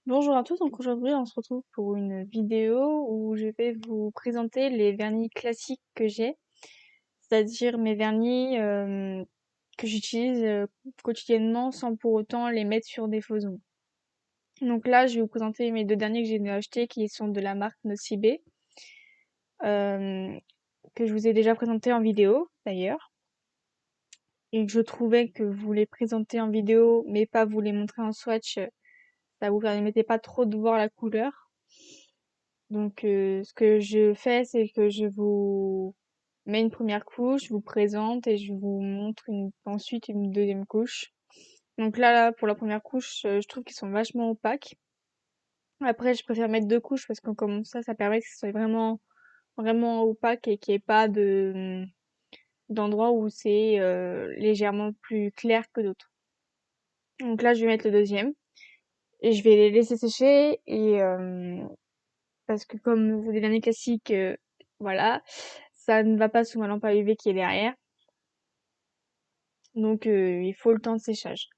Bonjour à tous, donc aujourd'hui on se retrouve pour une vidéo où je vais vous présenter les vernis classiques que j'ai, c'est-à-dire mes vernis que j'utilise quotidiennement sans pour autant les mettre sur des faux ongles. Donc là je vais vous présenter mes deux derniers que j'ai achetés qui sont de la marque Nocibé, euh, que je vous ai déjà présenté en vidéo d'ailleurs, et que je trouvais que vous les présenter en vidéo mais pas vous les montrer en swatch, ça vous permettait pas trop de voir la couleur. Donc, ce que je fais, c'est que je vous mets une première couche, je vous présente et je vous montre ensuite une deuxième couche. Donc là, pour la première couche, je trouve qu'ils sont vachement opaques. Après, je préfère mettre deux couches parce que comme ça permet que ce soit vraiment, vraiment opaque et qu'il n'y ait pas d'endroit où c'est légèrement plus clair que d'autres. Donc là, je vais mettre le deuxième et je vais les laisser sécher et parce que comme c'est des vernis classiques, voilà, ça ne va pas sous ma lampe à UV qui est derrière. Donc il faut le temps de séchage.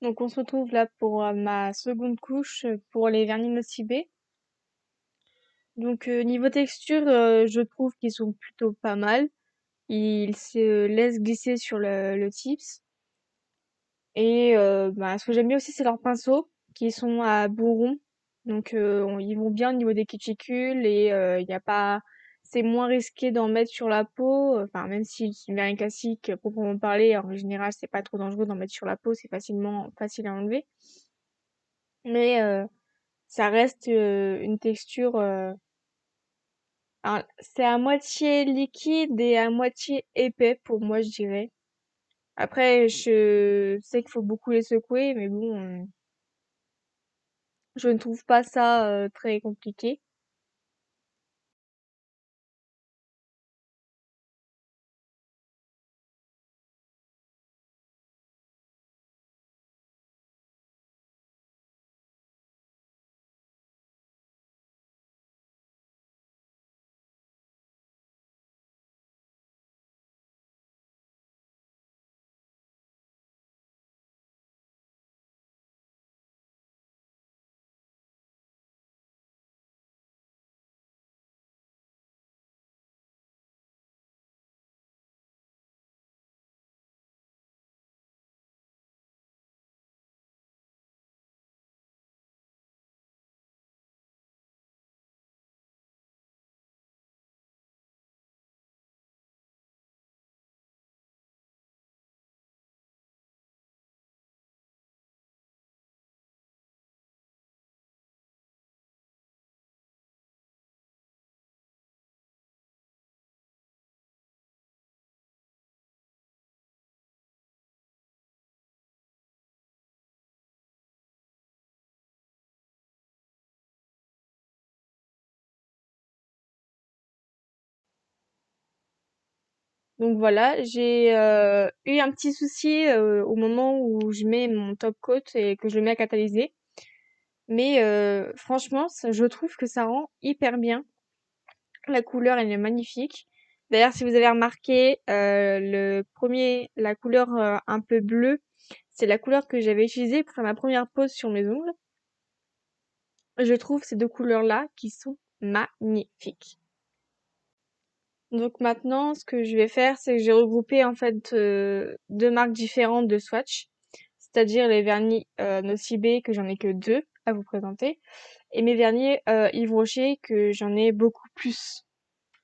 Donc on se retrouve là pour ma seconde couche pour les vernis Nocibé. Donc niveau texture, je trouve qu'ils sont plutôt pas mal. Ils se laissent glisser sur le tips. Et ce que j'aime bien aussi, c'est leurs pinceaux qui sont à bout rond. Donc ils vont bien au niveau des cuticules et il y a pas, c'est moins risqué d'en mettre sur la peau. Enfin même si c'est une vernis classique proprement parler, en général c'est pas trop dangereux d'en mettre sur la peau, c'est facile à enlever. Mais ça reste une texture. Alors, c'est à moitié liquide et à moitié épais pour moi, je dirais. Après, je sais qu'il faut beaucoup les secouer, mais bon. Je ne trouve pas ça très compliqué. Donc voilà, j'ai eu un petit souci au moment où je mets mon top coat et que je le mets à catalyser. Mais franchement, je trouve que ça rend hyper bien. La couleur, elle est magnifique. D'ailleurs, si vous avez remarqué, la couleur un peu bleue, c'est la couleur que j'avais utilisée pour faire ma première pose sur mes ongles. Je trouve ces deux couleurs-là qui sont magnifiques. Donc maintenant, ce que je vais faire, c'est que j'ai regroupé en fait deux marques différentes de swatch, c'est-à-dire les vernis Nocibé que j'en ai que deux à vous présenter, et mes vernis Yves Rocher que j'en ai beaucoup plus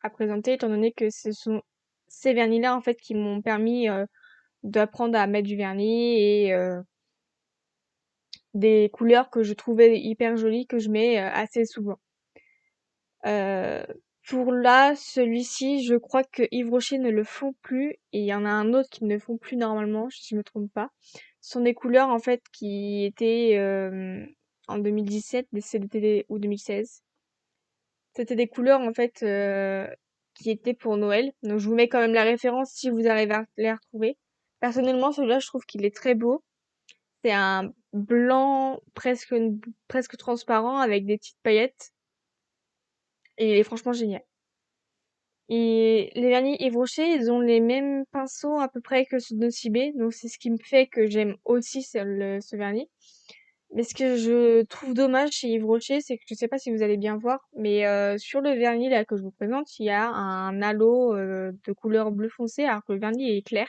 à présenter, étant donné que ce sont ces vernis-là en fait qui m'ont permis d'apprendre à mettre du vernis et des couleurs que je trouvais hyper jolies que je mets assez souvent. Euh, pour là, celui-ci, je crois que Yves Rocher ne le font plus et il y en a un autre qui ne le font plus normalement, si je me trompe pas. Ce sont des couleurs en fait qui étaient en 2017, ou 2016. C'était des couleurs en fait qui étaient pour Noël. Donc je vous mets quand même la référence si vous arrivez à les retrouver. Personnellement, celui-là, je trouve qu'il est très beau. C'est un blanc presque transparent avec des petites paillettes et il est franchement génial. Et les vernis Yves Rocher, ils ont les mêmes pinceaux à peu près que ceux de Nocibé, donc c'est ce qui me fait que j'aime aussi ce vernis. Mais ce que je trouve dommage chez Yves Rocher, c'est que je sais pas si vous allez bien voir, mais sur le vernis là que je vous présente, il y a un halo de couleur bleu foncé, alors que le vernis est clair.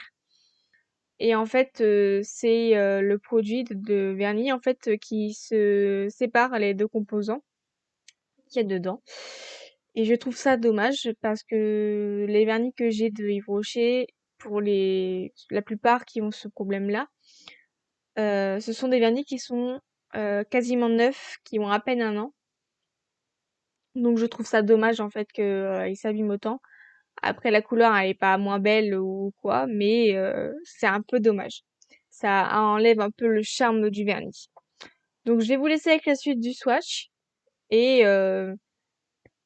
Et en fait, c'est le produit de vernis en fait qui se sépare les deux composants qu'il y a dedans. Et je trouve ça dommage parce que les vernis que j'ai de Yves Rocher, pour la plupart qui ont ce problème-là, ce sont des vernis qui sont quasiment neufs, qui ont à peine un an. Donc je trouve ça dommage en fait que ils s'abîment autant. Après la couleur elle est pas moins belle ou quoi, mais c'est un peu dommage. Ça enlève un peu le charme du vernis. Donc je vais vous laisser avec la suite du swatch et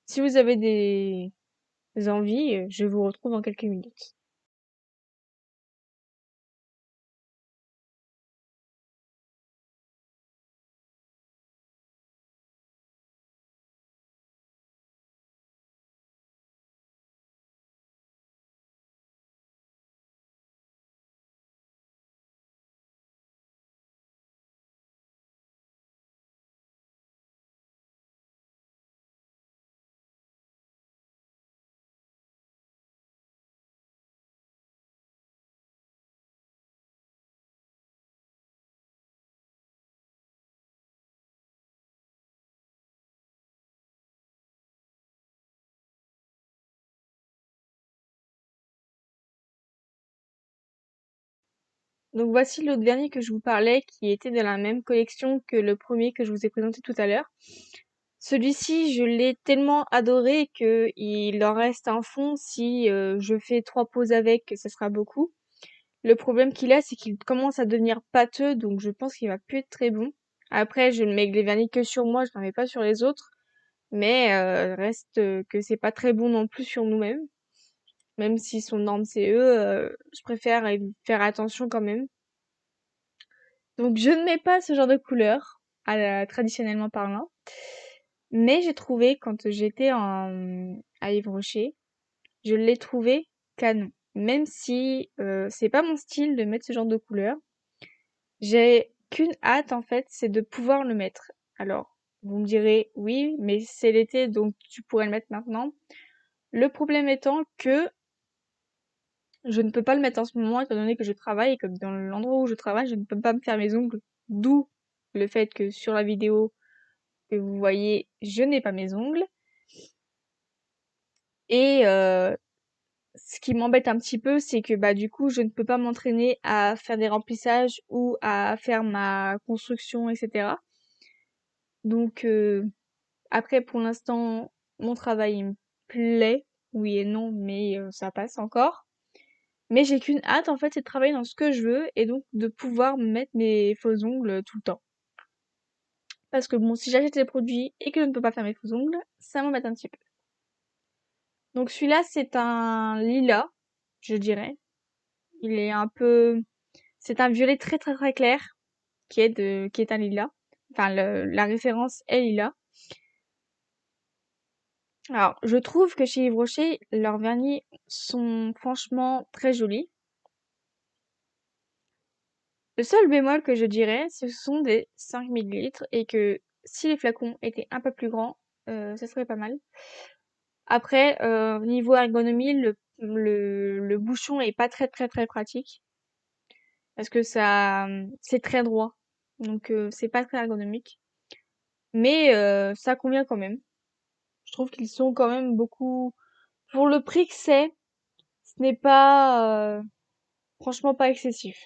si vous avez des envies, je vous retrouve dans quelques minutes. Donc voici l'autre vernis que je vous parlais qui était de la même collection que le premier que je vous ai présenté tout à l'heure. Celui-ci, je l'ai tellement adoré que il en reste un fond. Si je fais 3 poses avec, ça sera beaucoup. Le problème qu'il a, c'est qu'il commence à devenir pâteux, donc je pense qu'il va plus être très bon. Après, je ne mets les vernis que sur moi, je n'en mets pas sur les autres. Mais reste que c'est pas très bon non plus sur nous-mêmes. Même si son norme CE, je préfère faire attention quand même. Donc je ne mets pas ce genre de couleur, traditionnellement parlant. Mais j'ai trouvé, quand j'étais à Yves Rocher, je l'ai trouvé canon. Même si c'est pas mon style de mettre ce genre de couleur, j'ai qu'une hâte en fait, c'est de pouvoir le mettre. Alors, vous me direz, oui, mais c'est l'été, donc tu pourrais le mettre maintenant. Le problème étant que je ne peux pas le mettre en ce moment, étant donné que je travaille et que dans l'endroit où je travaille, je ne peux pas me faire mes ongles. D'où le fait que sur la vidéo que vous voyez, je n'ai pas mes ongles. Et ce qui m'embête un petit peu, c'est que bah du coup, je ne peux pas m'entraîner à faire des remplissages ou à faire ma construction, etc. Donc après, pour l'instant, mon travail il me plaît, oui et non, mais ça passe encore. Mais j'ai qu'une hâte en fait, c'est de travailler dans ce que je veux et donc de pouvoir mettre mes faux ongles tout le temps. Parce que bon, si j'achète les produits et que je ne peux pas faire mes faux ongles, ça m'embête un petit peu. Donc celui-là, c'est un lilas, je dirais. Il est un peu, c'est un violet très très très clair qui est un lilas. Enfin, la référence est lilas. Alors, je trouve que chez Yves Rocher, leurs vernis sont franchement très jolis. Le seul bémol que je dirais, ce sont des 5 millilitres et que si les flacons étaient un peu plus grands, ça serait pas mal. Après, niveau ergonomie, le bouchon est pas très très très pratique parce que c'est très droit, donc c'est pas très ergonomique. Mais ça convient quand même. Je trouve qu'ils sont quand même beaucoup pour le prix que c'est. Ce n'est pas franchement pas excessif.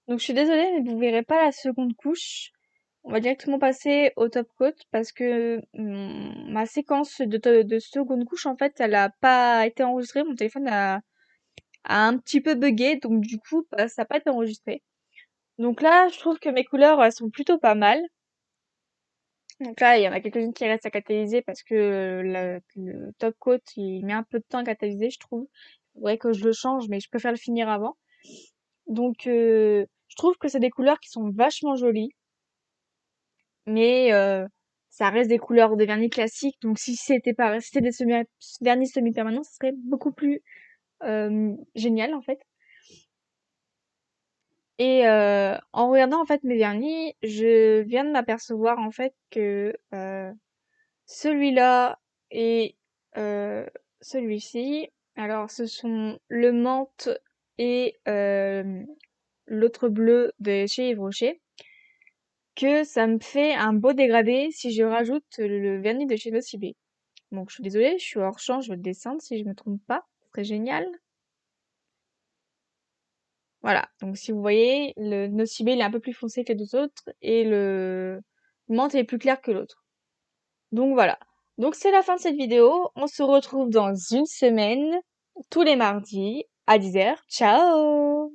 Donc je suis désolée, mais vous verrez pas la seconde couche. On va directement passer au top coat parce que ma séquence de seconde couche, en fait, elle a pas été enregistrée. Mon téléphone a un petit peu bugué, donc du coup, bah, ça n'a pas été enregistré. Donc là, je trouve que mes couleurs, elles sont plutôt pas mal. Donc là, il y en a quelques-unes qui restent à catalyser parce que le top coat, il met un peu de temps à catalyser, je trouve. Il faudrait que je le change, mais je préfère le finir avant. Donc, je trouve que c'est des couleurs qui sont vachement jolies, mais ça reste des couleurs de vernis classiques. Donc, si c'était vernis semi-permanents, ce serait beaucoup plus génial en fait. Et en regardant en fait mes vernis, je viens de m'apercevoir en fait que celui-là et celui-ci, alors ce sont le menthe et l'autre bleu de chez Yves Rocher, que ça me fait un beau dégradé si je rajoute le vernis de chez Nocibé. Donc je suis désolée, je suis hors champ, je vais le descendre si je me trompe pas, ce serait génial. Voilà, donc si vous voyez, le Nocibé il est un peu plus foncé que les deux autres et le menthe est plus clair que l'autre. Donc voilà. Donc c'est la fin de cette vidéo. On se retrouve dans une semaine, tous les mardis à 10h. Ciao!